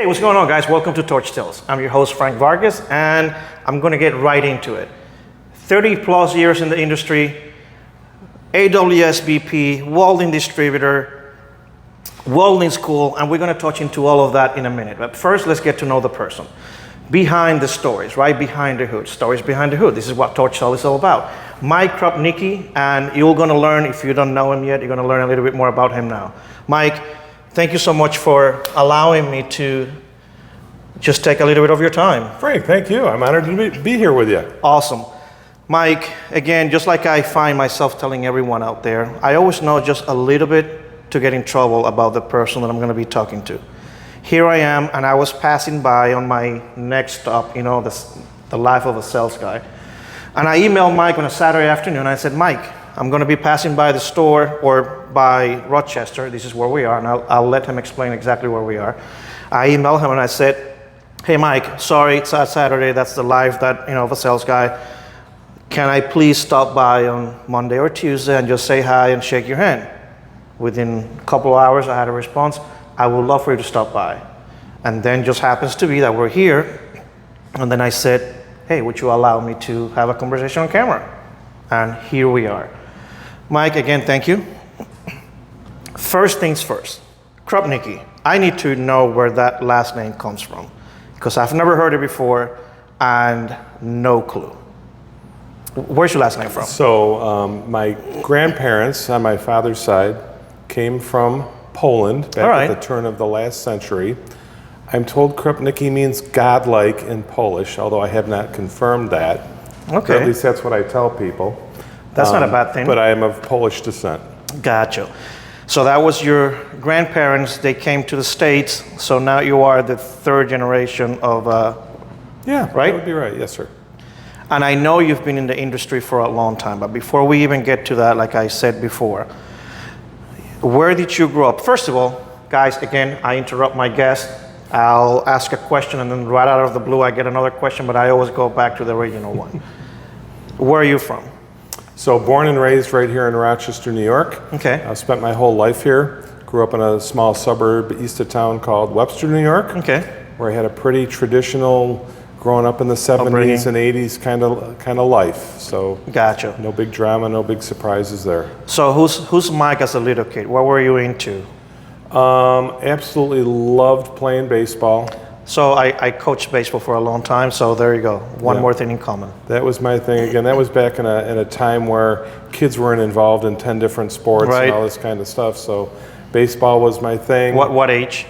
Hey, what's going on, guys? Welcome to Torch Tales. I'm your host, Frank Vargas, and I'm going to get right into it. 30 plus years in the industry, AWS BP, welding distributor, welding school, and we're going to touch into all of that in a minute. But first, let's get to know the person. Behind the stories, right behind the hood. Stories behind the hood. This is what Torch Tales is all about. Mike Krupnicki, and you're going to learn, if you don't know him yet, you're going to learn a little bit more about him now. Mike, thank you so much for allowing me to just take a little bit of your time. Frank, thank you. I'm honored to be here with you. Awesome. Mike, again, just like I find myself telling everyone out there, I always know just a little bit to get in trouble about the person that I'm going to be talking to. Here I am, and I was passing by on my next stop, you know, the life of a sales guy. And I emailed Mike on a Saturday afternoon. I said, Mike, I'm going to be passing by the store or by Rochester. This is where we are, and I'll let him explain exactly where we are. I emailed him and I said, hey, Mike, sorry, it's a Saturday. That's the life that, you know, of a sales guy. Can I please stop by on Monday or Tuesday and just say hi and shake your hand? Within a couple of hours, I had a response. I would love for you to stop by. And then just happens to be that we're here. And then I said, hey, would you allow me to have a conversation on camera? And here we are. Mike, again, thank you. First things first, Krupnicki. I need to know where that last name comes from, because I've never heard it before and no clue. Where's your last name from? So my grandparents on my father's side came from Poland back at the turn of the last century. I'm told Krupnicki means godlike in Polish, although I have not confirmed that. Okay. Or at least that's what I tell people. That's not a bad thing. But I am of Polish descent. Gotcha. So that was your grandparents. They came to the States. So now you are the third generation of, yeah, right? That would be right. Yes, sir. And I know you've been in the industry for a long time. But before we even get to that, like I said before, where did you grow up? First of all, guys, again, I interrupt my guest. I'll ask a question, and then right out of the blue, I get another question, but I always go back to the original one. Where are you from? So born and raised right here in Rochester, New York. Okay. I spent my whole life here. Grew up in a small suburb east of town called Webster, New York. Okay. Where I had a pretty traditional, growing up in the 70s and 80s kind of life. So gotcha. No big drama, no big surprises there. So who's Mike as a little kid? What were you into? Absolutely loved playing baseball. So I coached baseball for a long time, so there you go. One more thing in common. That was my thing. Again, that was back in a time where kids weren't involved in 10 different sports and all this kind of stuff. So baseball was my thing. What age?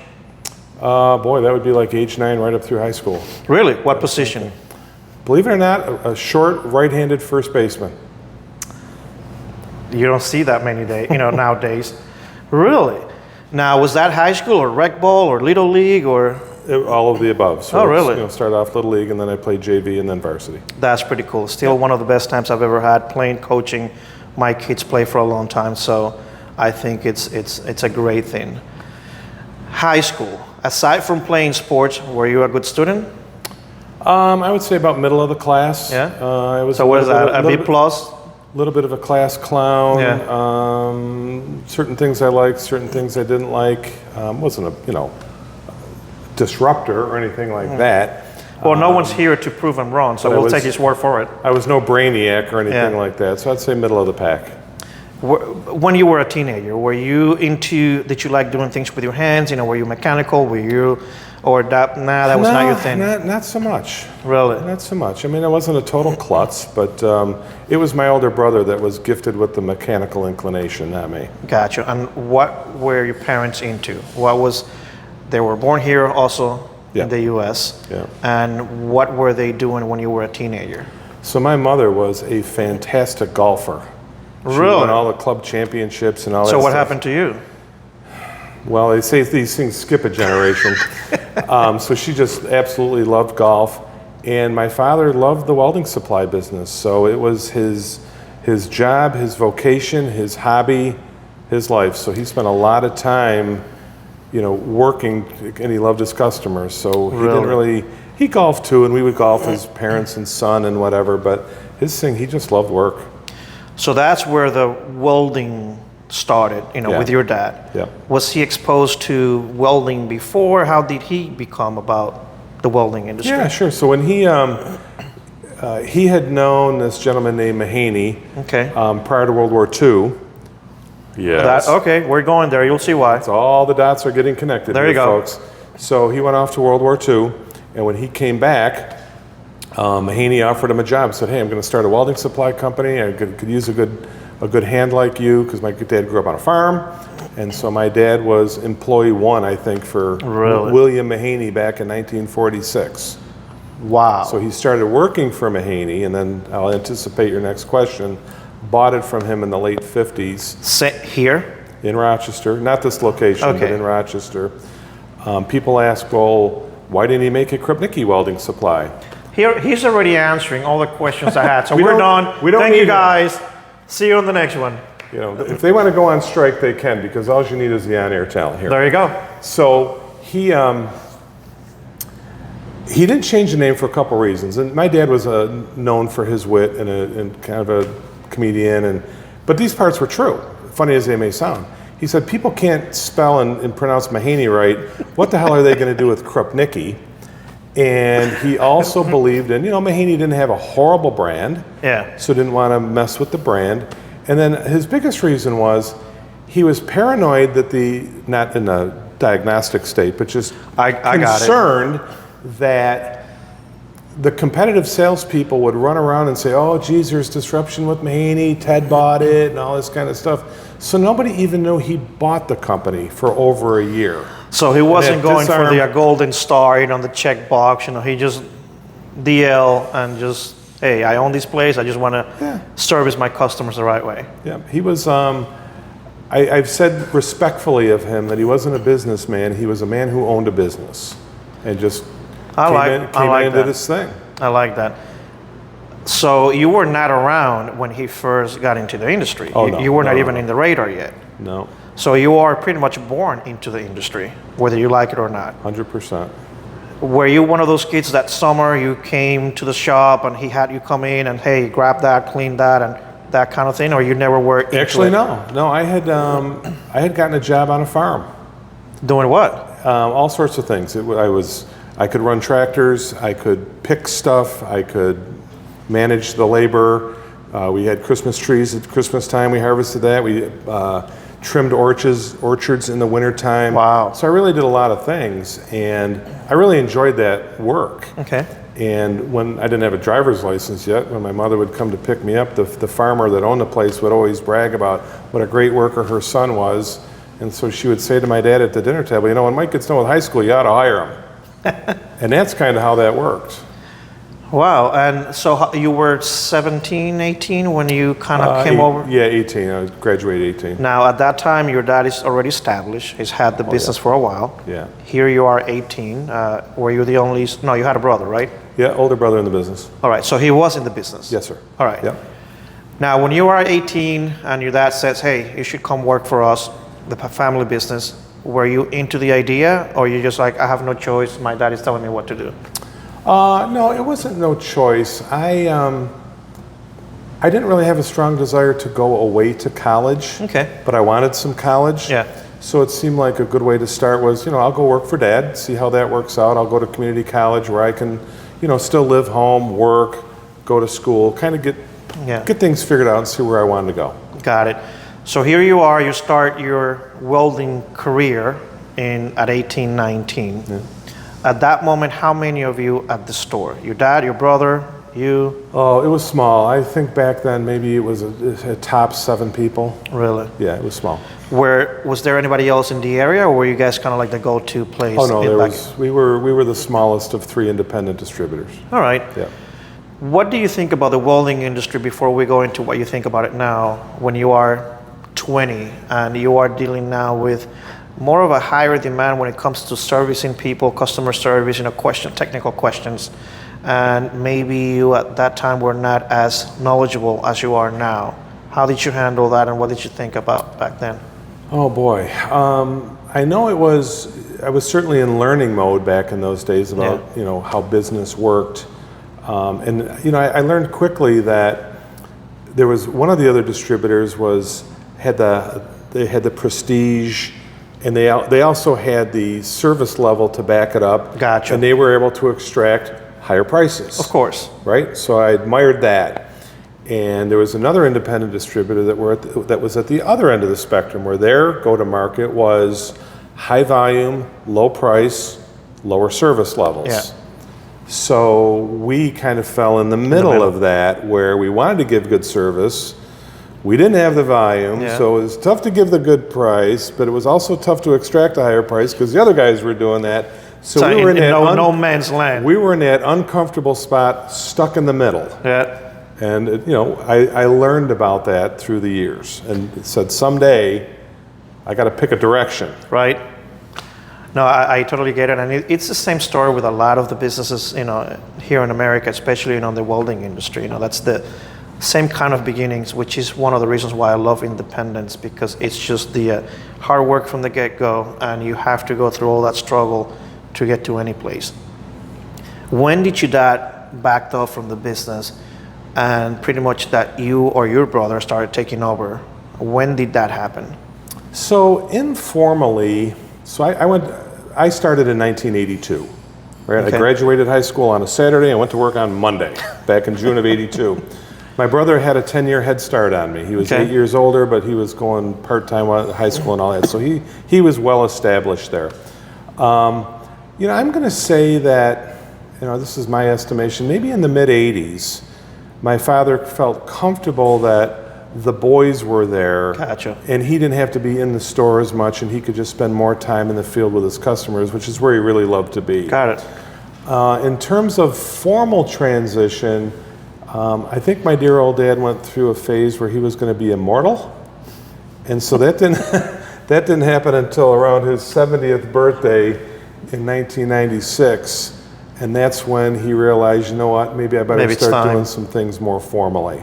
Boy, that would be like age 9 right up through high school. Really? What position? Believe it or not, a short right-handed first baseman. You don't see that many nowadays. Really? Now, was that high school or rec ball or little league or? All of the above. So really? Started off little league and then I played JV and then varsity. That's pretty cool. Still one of the best times I've ever had playing, coaching. My kids play for a long time, so I think it's a great thing. High school. Aside from playing sports, were you a good student? I would say about middle of the class. Yeah. I was so what is that? A B plus? A little bit of a class clown. Yeah. Certain things I liked, certain things I didn't like. Wasn't a disruptor or anything like that. Well, no one's here to prove I'm wrong, so we'll take his word for it. I was no brainiac or anything like that, so I'd say middle of the pack. When you were a teenager, did you like doing things with your hands? Were you mechanical? That was not your thing? Not so much. Really? Not so much. I mean, I wasn't a total klutz, but it was my older brother that was gifted with the mechanical inclination, not me. Gotcha. And what were your parents into? They were born here also in the U.S. Yeah. And what were they doing when you were a teenager? So my mother was a fantastic golfer. She won all the club championships and all that stuff. So what stuff. happened to you? Well, they say these things skip a generation. So she just absolutely loved golf. And my father loved the welding supply business. So it was his job, his vocation, his hobby, his life. So he spent a lot of time working, and he loved his customers. So he golfed too, and we would golf as parents and son and whatever, but his thing, he just loved work. So that's where the welding started, Yeah. with your dad. Yeah. Was he exposed to welding before? How did he become about the welding industry? Yeah, sure. So when he had known this gentleman named Mahany Okay. prior to World War II. Yes. Okay, we're going there. You'll see why. So all the dots are getting connected There here, you go. folks. So he went off to World War II, and when he came back, Mahany offered him a job. Said, "Hey, I'm going to start a welding supply company. I could use a good hand like you, because my dad grew up on a farm." And so my dad was employee one, I think, for Really? William Mahany back in 1946. Wow. So he started working for Mahany, and then I'll anticipate your next question, bought it from him in the late 50s. Here? In Rochester, not this location, Okay. but in Rochester. People ask, well, why didn't he make a Krupnicki welding supply? Here, he's already answering all the questions I had. So We we're don't- done. we don't Thank you need him. guys. See you on the next one. If they want to go on strike, they can, because all you need is the on-air talent here. There you go. So he didn't change the name for a couple reasons. And my dad was known for his wit and kind of a comedian, but these parts were true, funny as they may sound. He said, people can't spell and pronounce Mahany right. What the hell are they going to do with Krupnicki? And he also believed in, Mahany didn't have a horrible brand, Yeah. so didn't want to mess with the brand. And then his biggest reason was he was paranoid that not in a diagnostic state, but just I got it. concerned that the competitive salespeople would run around and say, oh, geez, there's disruption with Mahany, Ted bought it, and all this kind of stuff. So nobody even knew he bought the company for over a year. So he wasn't And going for the disarmed- golden star, the check box. He just DL and just, hey, I own this place. I just want to service my customers the right way. Yeah, he was, I've said respectfully of him that he wasn't a businessman. He was a man who owned a business and just came into this thing. I like that. So you were not around when he first got into the industry. Oh, no. You were not No, even no. in the radar yet. No, So you are pretty much born into the industry, whether you like it or not. 100%. Were you one of those kids that summer you came to the shop and he had you come in and, hey, grab that, clean that, and that kind of thing, or you never were into Actually, it? no. I had gotten a job on a farm. Doing what? All sorts of things. I could run tractors, I could pick stuff, I could manage the labor. We had Christmas trees at Christmas time, we harvested that. We trimmed orchards in the wintertime. Wow. So I really did a lot of things, and I really enjoyed that work. Okay. And when I didn't have a driver's license yet, when my mother would come to pick me up, the farmer that owned the place would always brag about what a great worker her son was. And so she would say to my dad at the dinner table, when Mike gets done with high school, you ought to hire him. And that's kind of how that worked. Wow. And so you were 17, 18 when you kind of came over? Yeah, 18. I graduated 18. Now, at that time, your dad is already established. He's had the business for a while. Yeah. Here you are 18. Were you the only? No, you had a brother, right? Yeah, older brother in the business. All right. So he was in the business. Yes, sir. All right. Yeah. Now, when you are 18 and your dad says, hey, you should come work for us, the family business, were you into the idea, or you just like, I have no choice, my dad is telling me what to do? No, it wasn't no choice. I didn't really have a strong desire to go away to college. Okay. But I wanted some college. Yeah. So it seemed like a good way to start was, I'll go work for Dad, see how that works out. I'll go to community college where I can, still live home, work, go to school, kind of get things figured out and see where I wanted to go. Got it. So here you are, you start your welding career at 18, 19. Yeah. At that moment, how many of you at the store? Your dad, your brother, you? Oh, it was small. I think back then maybe it was a top 7 people. Really? Yeah, it was small. Was there anybody else in the area, or were you guys kind of like the go-to place? Oh no, we were the smallest of 3 independent distributors. All right. Yeah. What do you think about the welding industry before we go into what you think about it now, when you are 20 and you are dealing now with more of a higher demand when it comes to servicing people, customer service, technical questions, and maybe you at that time were not as knowledgeable as you are now. How did you handle that, and what did you think about back then? Oh boy, I know I was certainly in learning mode back in those days about how business worked, and I learned quickly that there was one of the other distributors had they had the prestige, and they also had the service level to back it up. Gotcha. And they were able to extract higher prices. Of course. Right? So I admired that. And there was another independent distributor that was at the other end of the spectrum, where their go-to-market was high volume, low price, lower service levels. Yeah. So we kind of fell in the middle of that, where we wanted to give good service. We didn't have the volume, so it was tough to give the good price, but it was also tough to extract a higher price because the other guys were doing that. So we were in that no man's land. We were in that uncomfortable spot, stuck in the middle. Yeah. And I learned about that through the years, and said someday I got to pick a direction. Right. No, I totally get it, and it's the same story with a lot of the businesses, here in America, especially in the welding industry. That's the same kind of beginnings, which is one of the reasons why I love independence, because it's just the hard work from the get-go, and you have to go through all that struggle to get to any place. When did your dad backed off from the business, and pretty much that you or your brother started taking over? When did that happen? So informally, I started in 1982. Right? Okay. I graduated high school on a Saturday and went to work on Monday, back in June of '82. My brother had a 10-year head start on me. He was 8 years older, but he was going part-time at high school and all that. So he was well established there. I'm going to say that, this is my estimation, maybe in the mid-'80s, my father felt comfortable that the boys were there. Gotcha. And he didn't have to be in the store as much, and he could just spend more time in the field with his customers, which is where he really loved to be. Got it. In terms of formal transition, I think my dear old dad went through a phase where he was going to be immortal, and so that didn't happen until around his 70th birthday in 1996, and that's when he realized, maybe I better start doing some things more formally.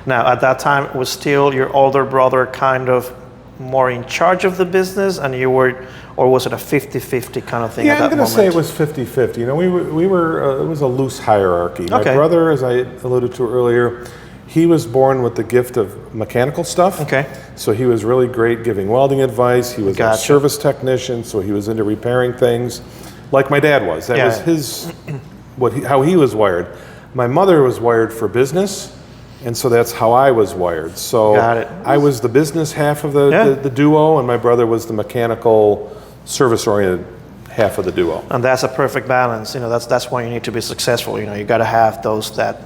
Now, at that time, was still your older brother kind of more in charge of the business, and you were, or was it a 50-50 kind of thing? Yeah, at that I'm going to say it moment? was 50-50. We were. It was a loose hierarchy. My brother, as I alluded to earlier, he was born with the gift of mechanical stuff. Okay. So he was really great giving welding advice. He was a service technician, so he was into repairing things, like my dad was. That was his, how he was wired. My mother was wired for business. And so that's how I was wired. So I was the business half of the duo, and my brother was the mechanical, service-oriented half of the duo. And that's a perfect balance. That's why you need to be successful. You got to have that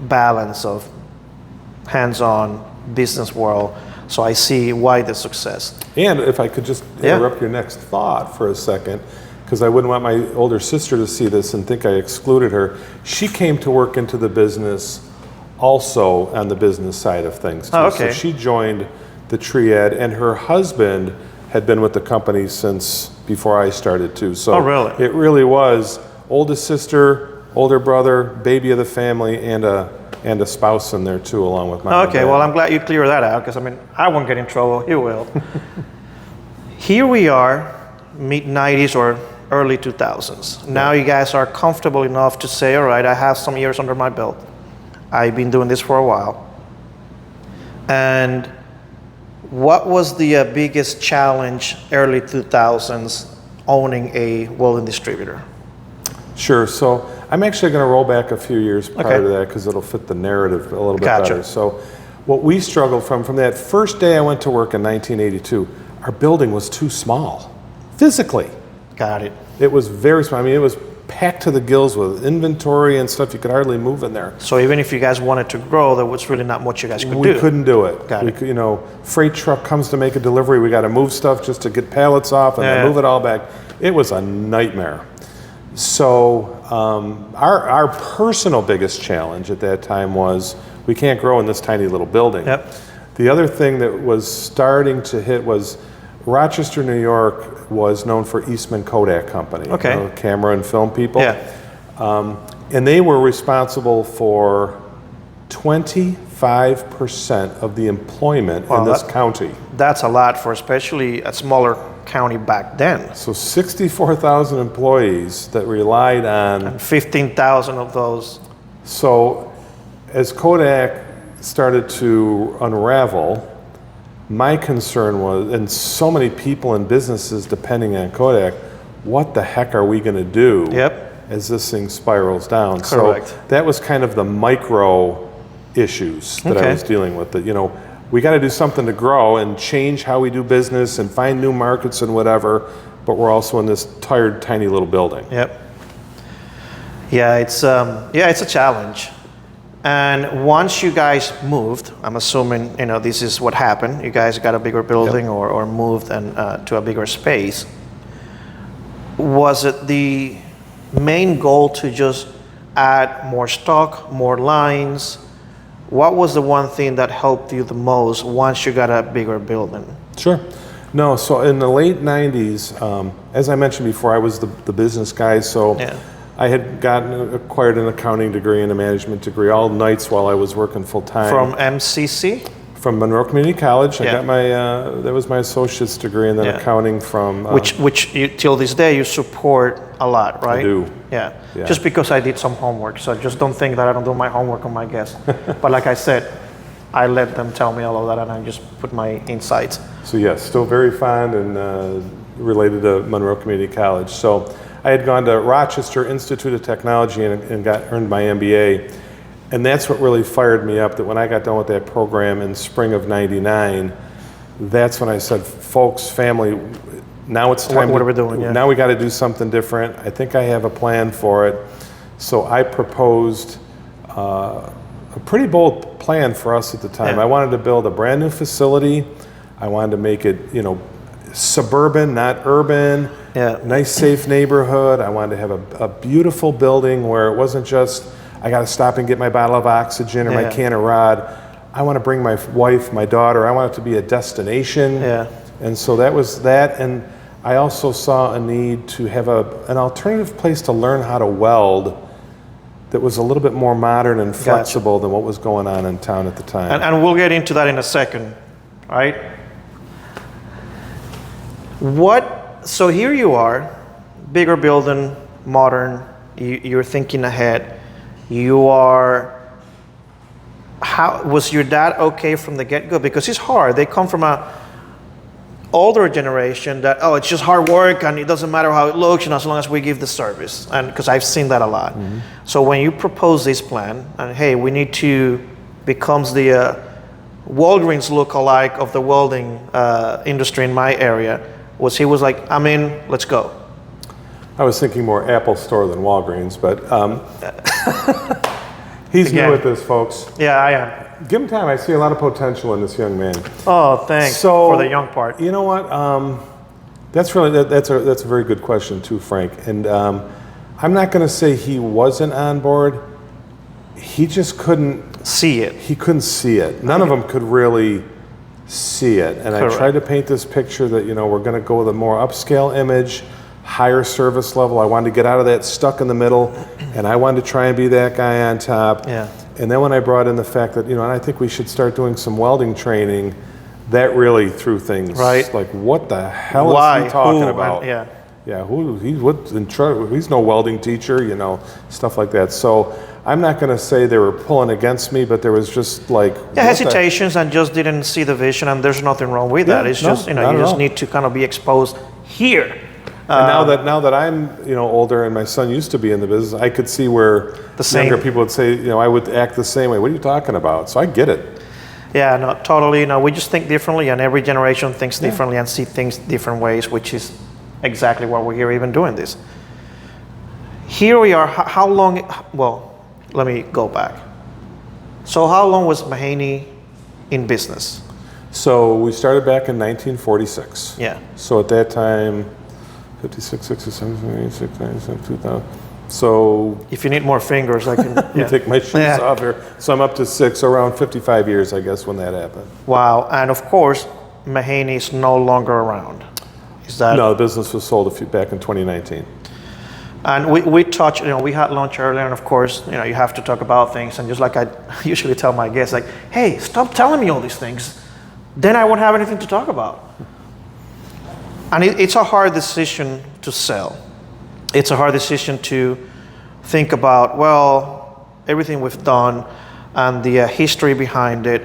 balance of hands-on business world. So I see why the success. And if I could just interrupt your next thought for a second, because I wouldn't want my older sister to see this and think I excluded her. She came to work into the business also on the business side of things too. So she joined the triad, and her husband had been with the company since before I started too. So it really was oldest sister, older brother, baby of the family, and a spouse in there too, along with my dad. Well, I'm glad you cleared that out, because I won't get in trouble. You will. Here we are, mid-'90s or early 2000s. Now you guys are comfortable enough to say, all right, I have some years under my belt. I've been doing this for a while. And what was the biggest challenge early 2000s owning a welding distributor? Sure. So I'm actually going to roll back a few years prior to that, because it'll fit the narrative a little bit better. So what we struggled from that first day I went to work in 1982, our building was too small, physically. Got it. It was very small. I mean, it was packed to the gills with inventory and stuff. You could hardly move in there. So even if you guys wanted to grow, there was really not much you guys could do. We couldn't do it. Got it. Freight truck comes to make a delivery. We got to move stuff just to get pallets off and then move it all back. It was a nightmare. So our personal biggest challenge at that time was we can't grow in this tiny little building. Yep. The other thing that was starting to hit was Rochester, New York was known for Eastman Kodak Company, camera and film people. And they were responsible for 25% of the employment in this county. That's a lot for especially a smaller county back then. So 64,000 employees that relied on... And 15,000 of those. So as Kodak started to unravel, My concern was, and so many people and businesses depending on Kodak, what the heck are we going to do as this thing spirals down? Correct. So that was kind of the micro issues that I was dealing with. That, you know, we got to do something to grow and change how we do business and find new markets and whatever, but we're also in this tired, tiny little building. Yeah, it's a challenge. And once you guys moved, I'm assuming, you know, this is what happened. You guys got a bigger building or moved and to a bigger space. Was it the main goal to just add more stock, more lines? What was the one thing that helped you the most once you got a bigger building? Sure. No, so in the late 90s, as I mentioned before, I was the business guy, so I had acquired an accounting degree and a management degree all nights while I was working full time. From MCC? From Monroe Community College. I got my, that was my associate's degree, and then accounting from... which you, till this day you support a lot, right? I do. Yeah. Just because I did some homework, so just don't think that I don't do my homework on my guests. But like I said, I let them tell me all of that and I just put my insights. So yes, still very fond and related to Monroe Community College. So I had gone to Rochester Institute of Technology and earned my MBA. And that's what really fired me up, that when I got done with that program in spring of '99, that's when I said, folks, family, now it's time. What are we doing? Now we got to do something different. I think I have a plan for it. So I proposed a pretty bold plan for us at the time. I wanted to build a brand new facility. I wanted to make it, you know, suburban, not urban. Nice, safe neighborhood. I wanted to have a beautiful building where it wasn't just, I got to stop and get my bottle of oxygen or my can of rod. I want to bring my wife, my daughter. I want it to be a destination. And so that was that. And I also saw a need to have an alternative place to learn how to weld that was a little bit more modern and flexible than what was going on in town at the time. And we'll get into that in a second, right? So here you are, bigger building, modern, you're thinking ahead. Was your dad okay from the get-go? Because it's hard. They come from a older generation that, it's just hard work and it doesn't matter how it looks, and as long as we give the service. And because I've seen that a lot. So when you propose this plan, and hey, we need to become the Walgreens look-alike of the welding industry in my area, he was like, I'm in, let's go. I was thinking more Apple Store than Walgreens, but he's new at this, folks. Yeah, I am. Give him time. I see a lot of potential in this young man. Oh, thanks for the young part. You know what? That's a very good question too, Frank. And I'm not going to say he wasn't on board. He just couldn't see it. He couldn't see it. None of them could really see it. And I tried to paint this picture that, you know, we're going to go with a more upscale image, higher service level. I wanted to get out of that stuck in the middle, and I wanted to try and be that guy on top. And then when I brought in the fact that, you know, and I think we should start doing some welding training, that really threw things. Like, what the hell is he talking about? He's no welding teacher, you know, stuff like that. So I'm not going to say they were pulling against me, but there was just like hesitations and just didn't see the vision, and there's nothing wrong with that. It's just, you know, you just need to kind of be exposed here. And now that I'm, you know, older and my son used to be in the business, I could see where younger people would say, you know, I would act the same way. What are you talking about? So I get it. Yeah, no, totally. No, we just think differently, and every generation thinks differently and see things different ways, which is exactly why we're here even doing this. Here we are. How long? Well, let me go back. So how long was Mahany in business? So we started back in 1946. So at that time, 56, 67, 86, 97, 2000. So if you need more fingers, I can. Let me take my shoes off here. So I'm up to 6, around 55 years, I guess, when that happened. Wow. And of course, Mahany is no longer around. Is that? No, the business was sold back in 2019. And we touched, you know, we had lunch earlier, and of course, you know, you have to talk about things. And just like I usually tell my guests, like, hey, stop telling me all these things. Then I won't have anything to talk about. And it's a hard decision to sell. It's a hard decision to think about, well, everything we've done and the history behind it.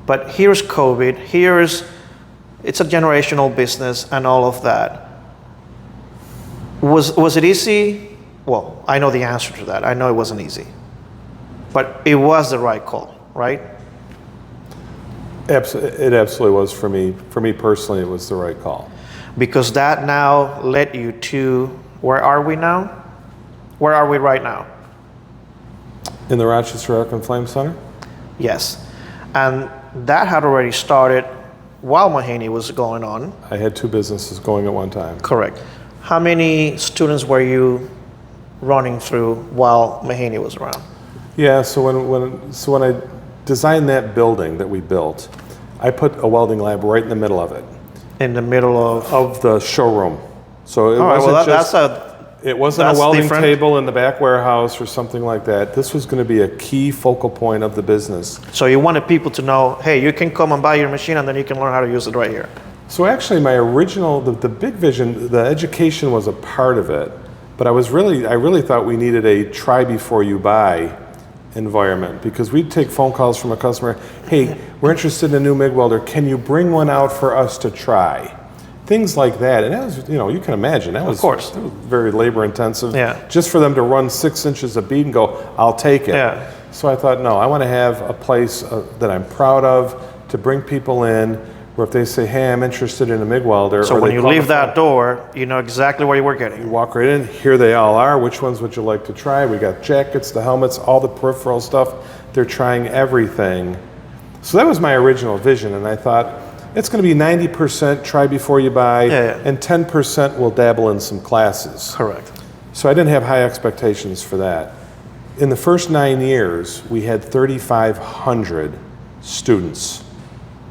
But here's COVID, it's a generational business and all of that. Was it easy? Well, I know the answer to that. I know it wasn't easy. But it was the right call, right? It absolutely was for me. For me personally, it was the right call. Because that now led you to, where are we now? Where are we right now? In the Rochester Arc Flame Center? Yes. And that had already started while Mahany was going on. I had 2 businesses going at one time. Correct. How many students were you running through while Mahany was around? Yeah, so when I designed that building that we built, I put a welding lab right in the middle of it. In the middle of the showroom. So it it wasn't a welding table in the back warehouse or something like that. This was going to be a key focal point of the business. So you wanted people to know, hey, you can come and buy your machine and then you can learn how to use it right here. So actually my original, the big vision, the education was a part of it, but I really thought we needed a try before you buy environment, because we'd take phone calls from a customer, hey, we're interested in a new MIG welder, can you bring one out for us to try? Things like that, and that was, you can imagine, that was very labor intensive. Yeah. Just for them to run 6 inches of bead and go, I'll take it. Yeah. So I thought, no, I want to have a place that I'm proud of to bring people in, where if they say, hey, I'm interested in a MIG welder. So when you leave that door, you know exactly where you were getting. You walk right in, here they all are, which ones would you like to try? We got jackets, the helmets, all the peripheral stuff. They're trying everything. So that was my original vision, and I thought, it's going to be 90% try before you buy, and 10% will dabble in some classes. Correct. So I didn't have high expectations for that. In the first 9 years, we had 3,500 students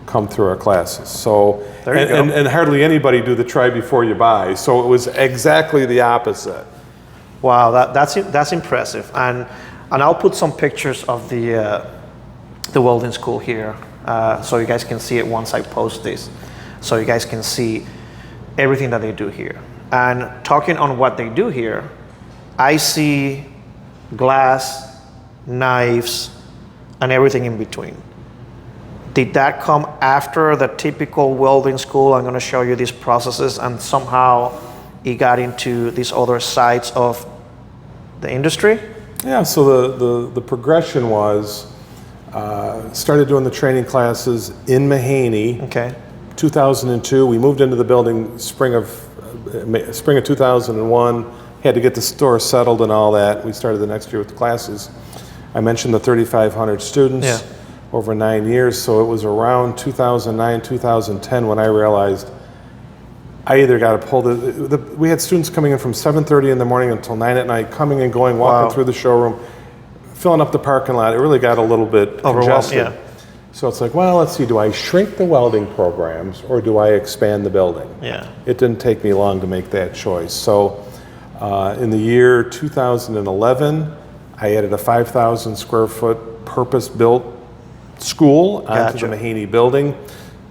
come through our classes. So, and hardly anybody do the try before you buy. So it was exactly the opposite. Wow, that's impressive. And I'll put some pictures of the welding school here. So you guys can see it once I post this. So you guys can see everything that they do here. And talking on what they do here, I see glass, knives, and everything in between. Did that come after the typical welding school? I'm going to show you these processes, and somehow it got into these other sides of the industry? Yeah, so the progression was, started doing the training classes in Mahany. Okay. 2002, we moved into the building spring of 2001. Had to get the store settled and all that. We started the next year with the classes. I mentioned the 3,500 students over 9 years. So it was around 2009, 2010 when I realized I either got to pull we had students coming in from 7:30 in the morning until 9 at night, coming and going, walking through the showroom, filling up the parking lot. It really got a little bit congested. Yeah. So it's like, well, let's see, do I shrink the welding programs or do I expand the building? Yeah. It didn't take me long to make that choice. So in the year 2011, I added a 5,000 square foot purpose-built school onto the Mahany building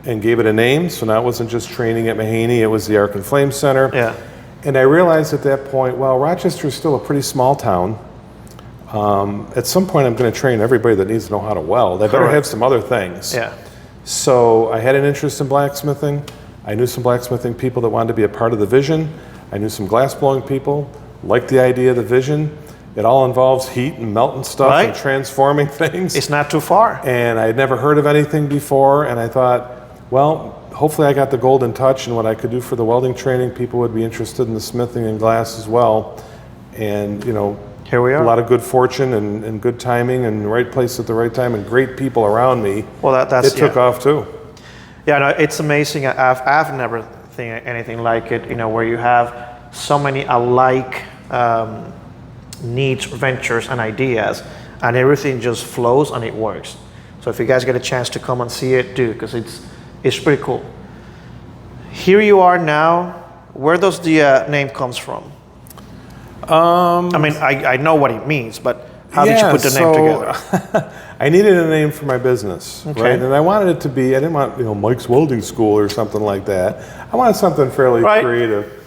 and gave it a name. So now it wasn't just training at Mahany, it was the Arc Flame Center. Yeah. And I realized at that point, well, Rochester is still a pretty small town. At some point, I'm going to train everybody that needs to know how to weld. I better have some other things. Yeah. So I had an interest in blacksmithing. I knew some blacksmithing people that wanted to be a part of the vision. I knew some glass blowing people, liked the idea of the vision. It all involves heat and melting stuff and transforming things. It's not too far. And I had never heard of anything before, and I thought, well, hopefully I got the golden touch, and what I could do for the welding training, people would be interested in the smithing and glass as well. And, here we are. A lot of good fortune and good timing and the right place at the right time and great people around me. Well, it took off too. Yeah, no, it's amazing. I've never seen anything like it, where you have so many alike needs, ventures, and ideas, and everything just flows and it works. So if you guys get a chance to come and see it, do, because it's pretty cool. Here you are now. Where does the name comes from? I mean, I know what it means, but how did you put the name together? I needed a name for my business, right? And I wanted it to be, I didn't want, Mike's Welding School or something like that. I wanted something fairly creative.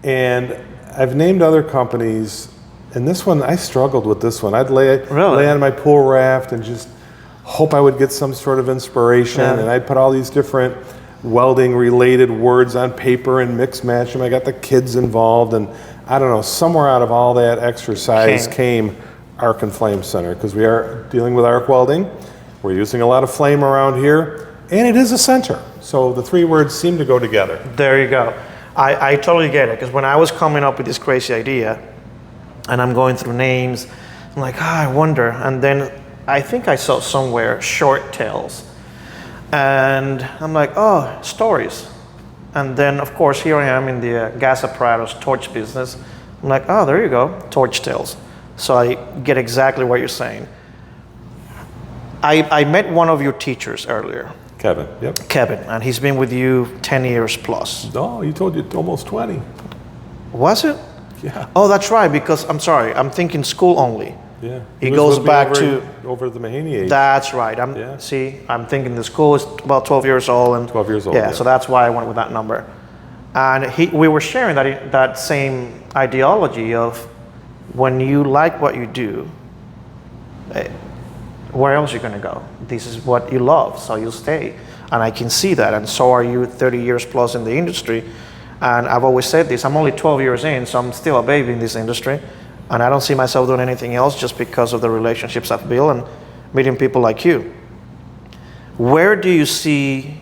And I've named other companies, and this one, I struggled with this one. I'd lay on my pool raft and just hope I would get some sort of inspiration, Yeah. and I'd put all these different welding-related words on paper and mix match them. I got the kids involved, and I don't know, somewhere out of all that exercise came Arc and Flame Center, because we are dealing with arc welding. We're using a lot of flame around here, and it is a center. So the three words seem to go together. There you go. I totally get it, because when I was coming up with this crazy idea, and I'm going through names, I'm like, I wonder. And then I think I saw somewhere short tales. And I'm like, oh, stories. And then, of course, here I am in the gas apparatus torch business. I'm like, oh, there you go, torch tales. So I get exactly what you're saying. I met one of your teachers earlier. Kevin, yep. Kevin, and he's been with you 10 years plus. Oh, you told you almost 20. Was it? Yeah. Oh, that's right, because I'm sorry, I'm thinking school only. Yeah. He was goes with me back over, to... over the Mahany age. That's right. Yeah. See, I'm thinking the school is about 12 years old. And 12 years old, Yeah, yeah. so that's why I went with that number. And we were sharing that same ideology of when you like what you do, where else are you going to go? This is what you love, so you'll stay. And I can see that, and so are you 30 years plus in the industry. And I've always said this, I'm only 12 years in, so I'm still a baby in this industry. And I don't see myself doing anything else just because of the relationships I've built and meeting people like you. Where do you see,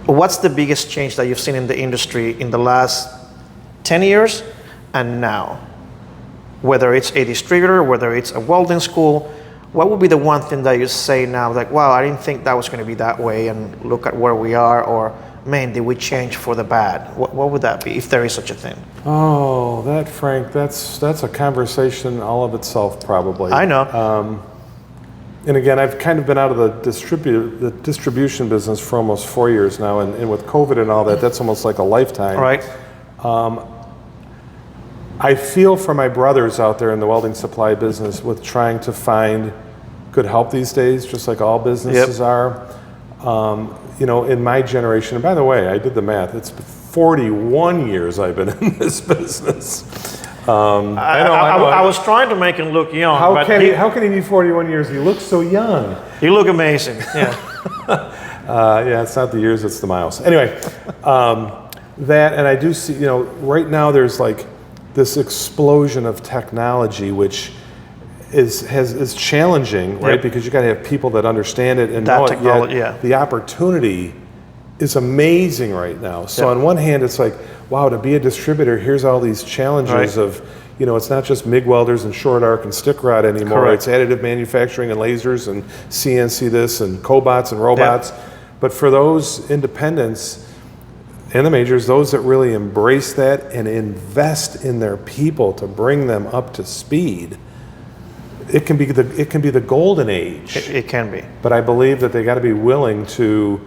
what's the biggest change that you've seen in the industry in the last 10 years and now? Whether it's a distributor, whether it's a welding school, what would be the one thing that you say now, like, wow, I didn't think that was going to be that way, and look at where we are, or man, did we change for the bad? What would that be, if there is such a thing? Oh, that, Frank, that's a conversation all of itself, probably. I know. And again, I've kind of been out of the distribution business for almost 4 years now, and with COVID and all that, that's almost like a lifetime. Right. I feel for my brothers out there in the welding supply business with trying to find good help these days, just like all businesses are. You know, in my generation, and by the way, I did the math, it's 41 years I've been in this business. I was trying to make him look young. How can he be 41 years? He looks so young. You look amazing, yeah. Yeah, it's not the years, it's the miles. Anyway, that, and I do see, you know, right now there's like this explosion of technology, which is challenging, right? Yep. Because you got to have people that understand it and That know technology, it. Yet yeah. the opportunity is amazing right now. So Yep. on one hand, it's like, wow, to be a distributor, here's all these challenges Right. of, you know, it's not just MIG welders and short arc and stick rod anymore. Correct. It's additive manufacturing and lasers and CNC this and cobots and robots. But for those independents and the majors, those that really embrace that and invest in their people to bring them up to speed, it can be the golden age. It can be. But I believe that they got to be willing to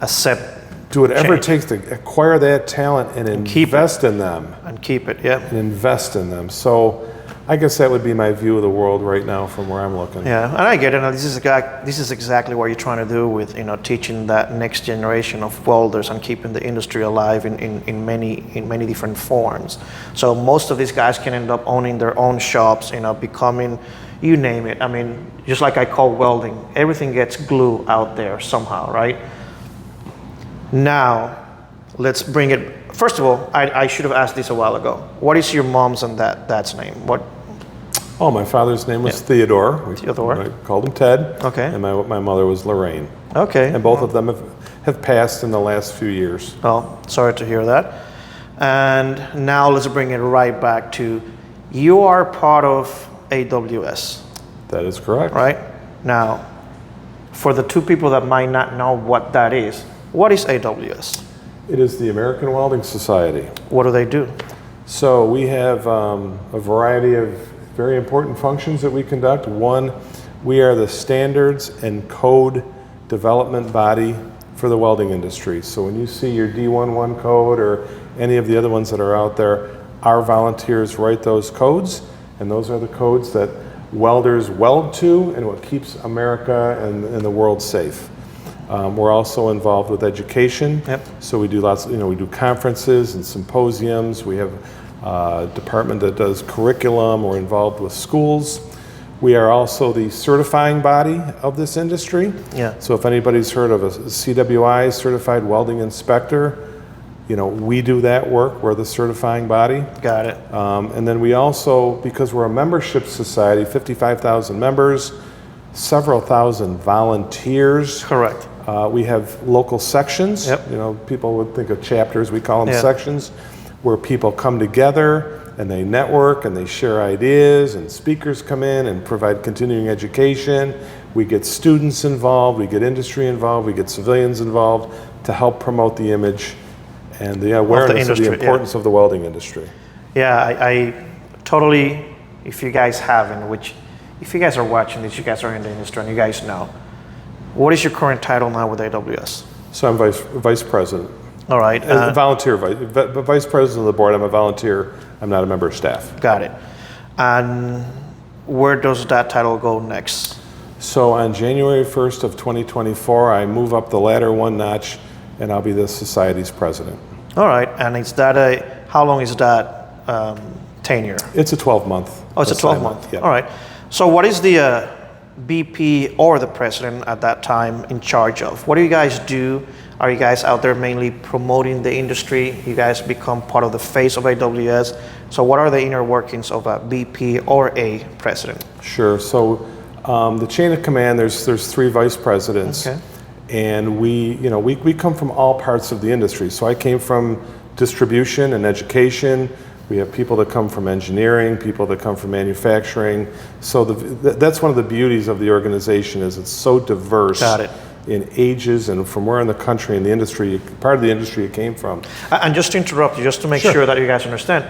Accept do whatever it change. takes to acquire that talent and keep invest in them. And keep it, yeah. And invest in them. So I guess that would be my view of the world right now from where I'm looking. Yeah, and I get it. And this is exactly what you're trying to do with, you know, teaching that next generation of welders and keeping the industry alive in many different forms. So most of these guys can end up owning their own shops, you know, becoming, you name it. I mean, just like I call welding, everything gets glue out there somehow, right? Now, let's bring it. First of all, I should have asked this a while ago. What is your mom's and dad's name? What? Oh, my father's name was Theodore. Theodore. I called him Ted. Okay. And my mother was Lorraine. Okay. And both of them have passed in the last few years. Oh, sorry to hear that. And now let's bring it right back to, you are part of AWS, That is correct. right? Now, for the two people that might not know what that is, what is AWS? It is the American Welding Society. What do they do? So we have a variety of very important functions that we conduct. One, we are the standards and code development body for the welding industry. So when you see your D11 code or any of the other ones that are out there, our volunteers write those codes, and those are the codes that welders weld to and what keeps America and the world safe. We're also involved with education. Yep. So we do lots, we do conferences and symposiums. We have a department that does curriculum. We're involved with schools. We are also the certifying body of this industry. Yeah. So if anybody's heard of a CWI, Certified Welding Inspector, we do that work. We're the certifying body. Got it. And then we also, because we're a membership society, 55,000 members, several thousand volunteers. Correct. We have local sections. Yep. People would think of chapters. We call them Yeah. sections, where people come together and they network and they share ideas, and speakers come in and provide continuing education. We get students involved, we get industry involved, we get civilians involved to help promote the image and the awareness of the importance of the welding industry. Yeah, I totally, if you guys haven't, which if you guys are watching this, you guys are in the industry and you guys know, what is your current title now with AWS? So I'm vice president. All right. Volunteer vice president of the board. I'm a volunteer. I'm not a member of staff. Got it. And where does that title go next? So on January 1st of 2024, I move up the ladder one notch, and I'll be the society's president. All right. And is that how long is that tenure? It's a 12-month. Oh, it's a 12-month. Yeah. All right. So what is the BP or the president at that time in charge of? What do you guys do? Are you guys out there mainly promoting the industry? You guys become part of the face of AWS. So what are the inner workings of a BP or a president? Sure. So the chain of command, there's 3 vice presidents. Okay. And we come from all parts of the industry. So I came from distribution and education. We have people that come from engineering, people that come from manufacturing. So that's one of the beauties of the organization, is it's so diverse. Got it. In ages and from where in the country and the industry, part of the industry it came from. And just to interrupt you, just to make Sure. sure that you guys understand,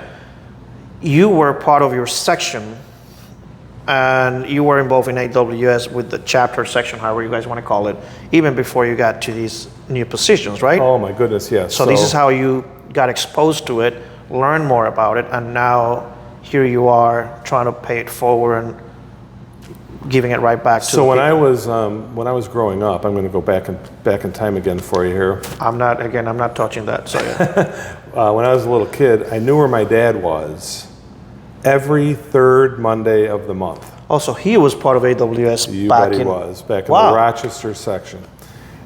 you were part of your section and you were involved in AWS with the chapter section, however you guys want to call it, even before you got to these new positions, right? Oh my goodness, yes. So this is how you got exposed to it, learn more about it, and now here you are trying to pay it forward and giving it right back to So when I was growing up, I'm going to go back in time again for you here. I'm not touching that. So yeah. When I was a little kid, I knew where my dad was every third Monday of the month. Also, he was part of AWS You back bet he in was back in Wow. the Rochester section,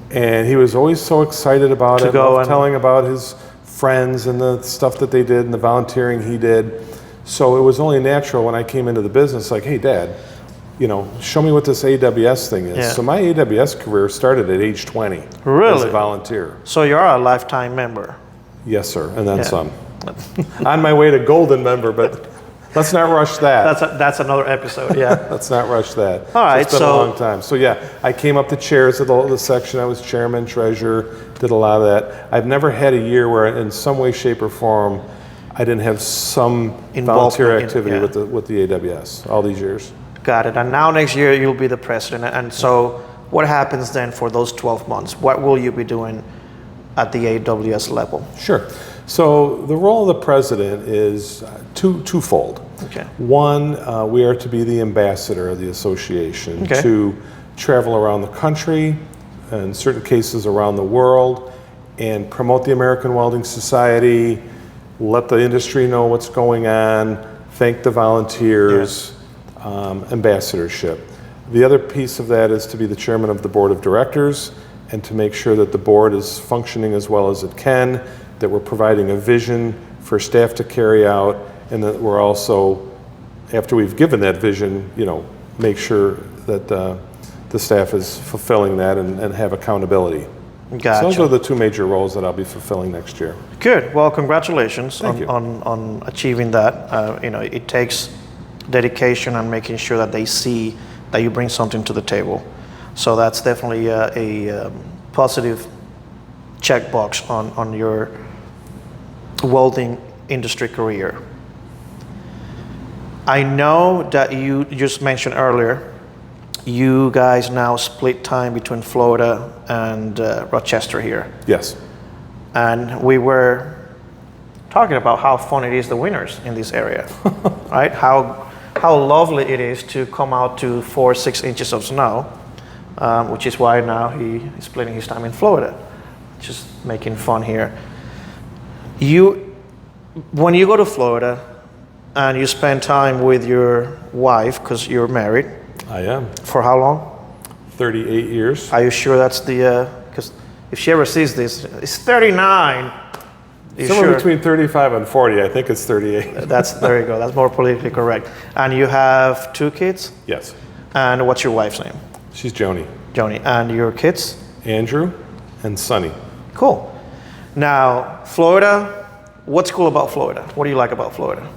and he was always so excited about To it. go Loved and- telling about his friends and the stuff that they did and the volunteering he did. So it was only natural when I came into the business, like, hey, Dad, show me what this AWS thing is. Yeah. So my AWS career started at age 20 as Really? a volunteer. So you're a lifetime member. Yes, sir, and then Yeah. some. On my way to golden member, but let's not rush that. That's another episode. Yeah. Let's not rush that. All right, It's been so- a long time. So yeah, I came up the chairs of the section. I was chairman, treasurer, did a lot of that. I've never had a year where in some way, shape, or form, I didn't have some volunteer Involvement in- activity yeah. with the AWS all these years. Got it. And now next year you'll be the president. And so what happens then for those 12 months? What will you be doing at the AWS level? Sure. So the role of the president is twofold. Okay. One, we are to be the ambassador of the association, Okay. to travel around the country, in certain cases around the world, and promote the American Welding Society, let the industry know what's going on, thank the volunteers, ambassadorship. The other piece of that is to be the chairman of the board of directors and to make sure that the board is functioning as well as it can, that we're providing a vision for staff to carry out, and that we're also, after we've given that vision, make sure that the staff is fulfilling that and have accountability. Gotcha. So those are the 2 major roles that I'll be fulfilling next year. Good. Well, congratulations Thank you. on achieving that. It takes dedication and making sure that they see that you bring something to the table. So that's definitely a positive checkbox on your welding industry career. I know that you just mentioned earlier, you guys now split time between Florida and Rochester here. Yes. And we were talking about how fun it is, the winters in this area, right? How lovely it is to come out to 4-6 inches of snow, which is why now he is splitting his time in Florida, just making fun here. When you go to Florida and you spend time with your wife, because you're married, I am. For how long? 38 years. Are you sure that's the, because if she ever sees this, it's 39. You Somewhere sure? between 35 and 40. I think it's 38. There you go. That's more politically correct. And you have 2 kids? Yes. And what's your wife's name? She's Joni. Joni. And your kids? Andrew and Sonny. Cool. Now, Florida, what's cool about Florida? What do you like about Florida?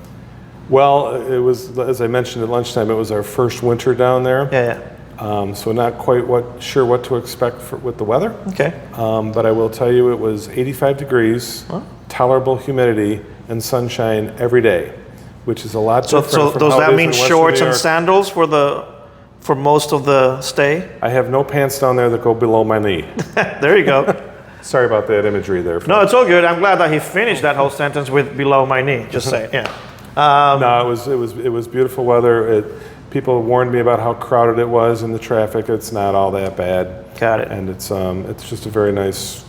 Well, it was, as I mentioned at lunchtime, it was our first winter down there. Yeah. So not quite sure what to expect with the weather. Okay. But I will tell you it was 85 degrees, tolerable humidity, and sunshine every day, which is a lot different So from does how it that is mean in Western shorts New and York. sandals for most of the stay? I have no pants down there that go below my knee. There you go. Sorry about that imagery there. No, it's all good. I'm glad that he finished that whole sentence with below my knee. Just say, yeah. No, it was beautiful weather. People warned me about how crowded it was in the traffic. It's not all that bad. Got it. And it's just a very nice.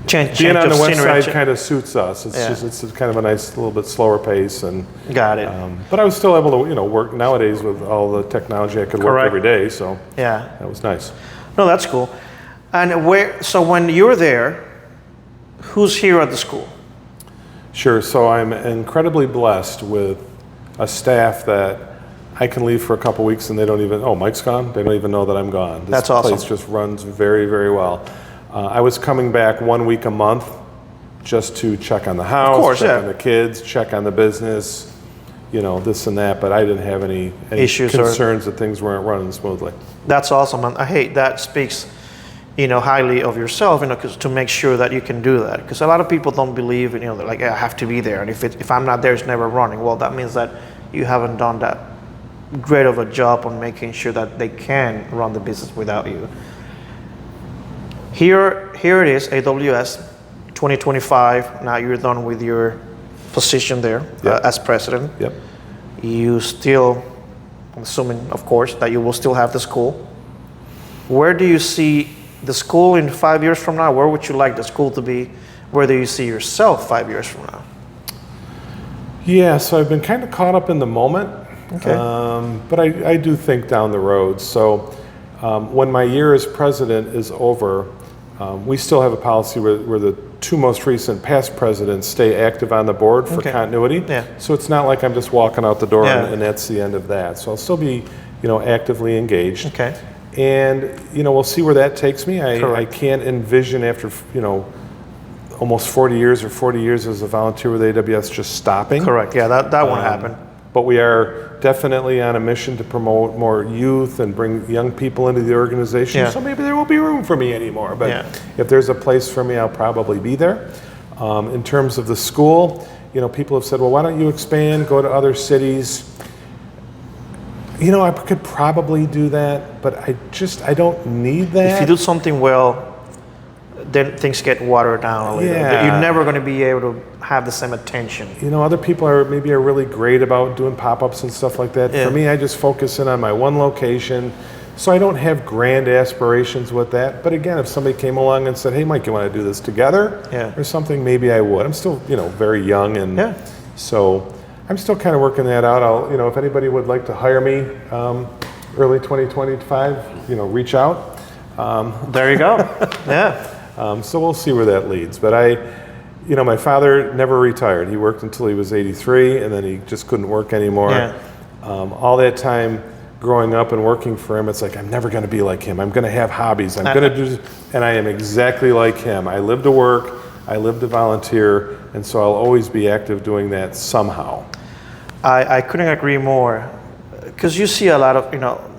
Change Being on of the west scenery. side kind of suits us. It's kind of a nice, little bit slower pace, and Got it. but I was still able to work nowadays with all the technology. I could work Correct. every day, so Yeah. that was nice. No, that's cool. And so when you're there, who's here at the school? Sure. So I'm incredibly blessed with a staff that I can leave for a couple weeks and they don't even. Oh, Mike's gone. They don't even know that I'm gone. This That's awesome. place just runs very, very well. I was coming back 1 week a month just to check on the house, course, check yeah. on the kids, check on the business, this and that. But I didn't have any Issues or- concerns that things weren't running smoothly. That's awesome. And I hate that speaks, highly of yourself, 'cause to make sure that you can do that. Because a lot of people don't believe, they're like, I have to be there. And if I'm not there, it's never running. Well, that means that you haven't done that great of a job on making sure that they can run the business without you. Here it is, AWS 2025. Now you're done with your position there Yep. as president. Yep. You still, I'm assuming, of course, that you will still have the school. Where do you see the school in 5 years from now? Where would you like the school to be? Where do you see yourself 5 years from now? Yeah, so I've been kind of caught up in the moment, Okay. but I do think down the road. So when my year as president is over, we still have a policy where the 2 most recent past presidents stay active on the board for Okay. continuity. Yeah. So it's not like I'm just walking out the door Yeah. and that's the end of that. So I'll still be, actively engaged. Okay. And we'll see where that takes me. I Correct. can't envision after almost 40 years or 40 years as a volunteer with AWS just stopping. Correct. Yeah, that won't happen. But we are definitely on a mission to promote more youth and bring young people into the organization. Yeah. So maybe there won't be room for me anymore. But Yeah. if there's a place for me, I'll probably be there. In terms of the school, people have said, well, why don't you expand, go to other cities? I could probably do that, but I don't need that. If you do something well, then things get watered down a little bit. Yeah. You're never going to be able to have the same attention. Other people are really great about doing pop-ups and stuff like that. Yeah. For me, I just focus in on my one location. So I don't have grand aspirations with that. But again, if somebody came along and said, hey, Mike, you want to do this together? Yeah. Or something, maybe I would. I'm still, very young. And Yeah. so I'm still kind of working that out. I'll, if anybody would like to hire me early 2025, reach out. There you go. Yeah. So we'll see where that leads. But my father never retired. He worked until he was 83, and then he just couldn't work anymore. Yeah. All that time growing up and working for him, it's like, I'm never going to be like him. I'm going to have hobbies. I'm going to do, and I am exactly like him. I live to work. I live to volunteer. And so I'll always be active doing that somehow. I couldn't agree more. Because you see a lot of,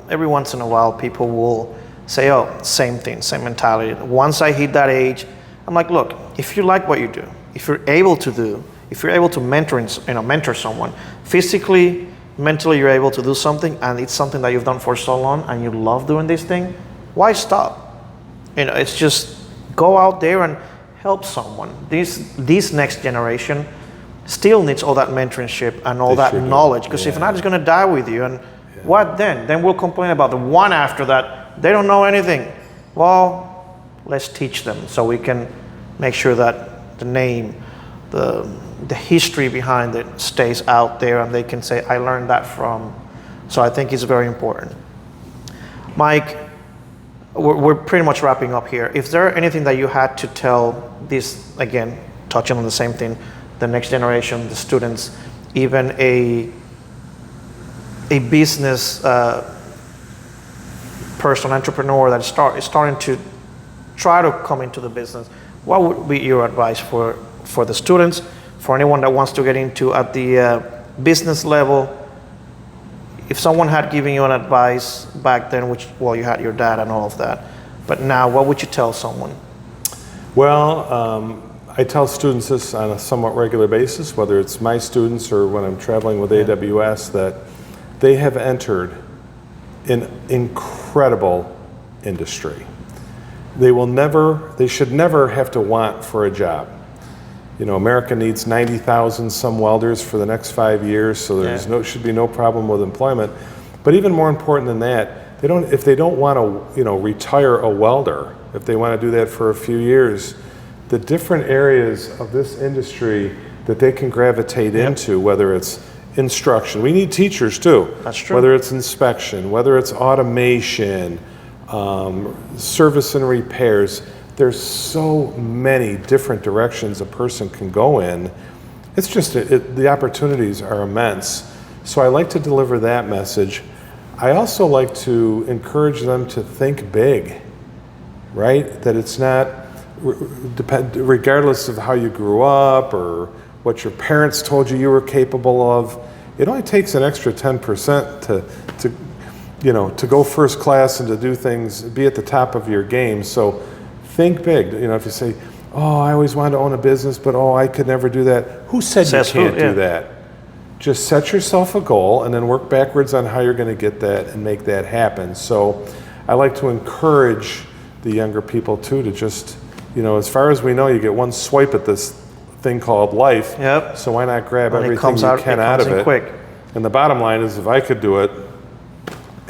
every once in a while people will say, oh, same thing, same mentality. Once I hit that age, I'm like, look, if you like what you do, if you're able to mentor someone, physically, mentally you're able to do something, and it's something that you've done for so long and you love doing this thing, why stop? It's just go out there and help someone. This next generation still needs all that mentorship and all that knowledge, because if not, it's going to die with you. And what then? Then we'll complain about the one after that. They don't know anything. Well, let's teach them so we can make sure that the name, the history behind it stays out there, and they can say, I learned that from So I think it's very important. Mike, we're pretty much wrapping up here. Is there anything that you had to tell this, again, touching on the same thing, the next generation, the students, even a business person, entrepreneur that is starting to try to come into the business, what would be your advice for the students, for anyone that wants to get into at the business level? If someone had given you an advice back then, which, well, you had your dad and all of that, but now what would you tell someone? Well, I tell students this on a somewhat regular basis, whether it's my students or when I'm traveling with AWS, that they have entered an incredible industry. They should never have to want for a job. You know, America needs 90,000 some welders for the next 5 years, so should be no problem with employment. But even more important than that, if they don't want to, retire a welder, if they want to do that for a few years, the different areas of this industry that they can gravitate into, whether it's instruction, we need teachers too. That's true. Whether it's inspection, whether it's automation, service and repairs. There's so many different directions a person can go in. It's just, the opportunities are immense. So I like to deliver that message. I also like to encourage them to think big, right? That it's not, regardless of how you grew up or what your parents told you were capable of, it only takes an extra 10% to go first class and to do things, be at the top of your game. So think big. If you say, oh, I always wanted to own a business, but I could never do that. Who said you can't do that? Just set yourself a goal and then work backwards on how you're going to get that and make that happen. So I like to encourage the younger people too to just, as far as we know, you get one swipe at this thing called life. Yep. So why not grab when everything you can out of it? Quick. And the bottom line is, if I could do it,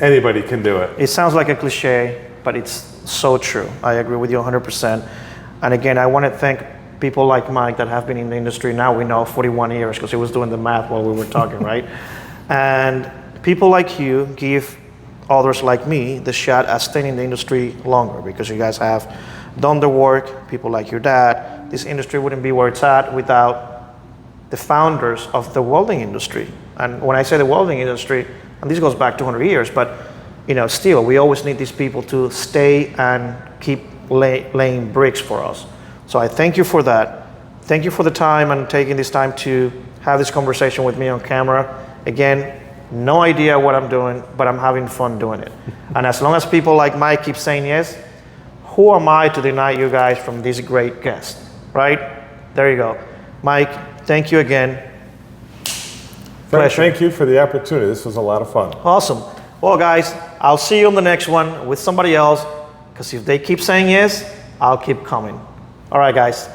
anybody can do it. It sounds like a cliche, but it's so true. I agree with you 100%. And again, I want to thank people like Mike that have been in the industry now, we know 41 years, because he was doing the math while we were talking, right? And people like you give others like me the shot at staying in the industry longer, because you guys have done the work, people like your dad. This industry wouldn't be where it's at without the founders of the welding industry. And when I say the welding industry, and this goes back 200 years, but still, we always need these people to stay and keep laying bricks for us. So I thank you for that. Thank you for the time and taking this time to have this conversation with me on camera. Again, no idea what I'm doing, but I'm having fun doing it. And as long as people like Mike keep saying yes, who am I to deny you guys from this great guest, right? There you go. Mike, thank you again. Pleasure. Thank you for the opportunity. This was a lot of fun. Awesome. Well, guys, I'll see you on the next one with somebody else, because if they keep saying yes, I'll keep coming. All right, guys.